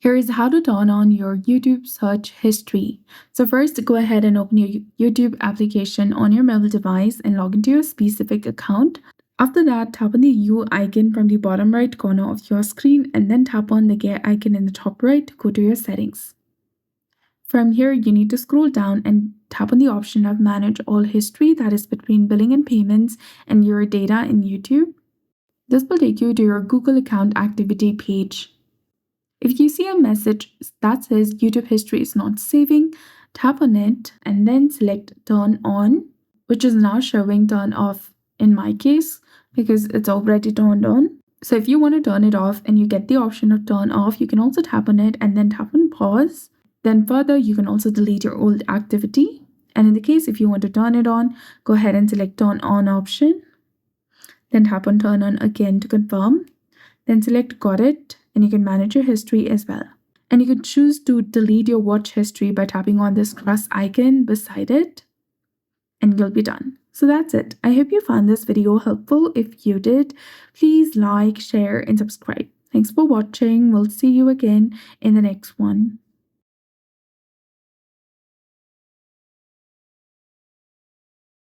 Here is how to turn on your YouTube search history. So first, go ahead and open your YouTube application on your mobile device and log into your specific account. After that, tap on the U icon from the bottom right corner of your screen and then tap on the gear icon in the top right to go to your settings. From here, you need to scroll down and tap on the option of Manage All History, that is between billing and payments and your data in YouTube. This will take you to your Google account activity page. If you see a message that says YouTube history is not saving, tap on it and then select Turn On, which is now showing Turn Off in my case because it's already turned on. So if you want to turn it off and you get the option of Turn Off, you can also tap on it and then tap on Pause. Then further, you can also delete your old activity. And in the case if you want to turn it on, go ahead and select Turn On option. Then tap on Turn On again to confirm. Then select Got It. And you can manage your history as well. And you can choose to delete your watch history by tapping on this cross icon beside it, and you'll be done. So that's it. I hope you found this video helpful. If you did, please like, share, and subscribe. Thanks for watching. We'll see you again in the next one.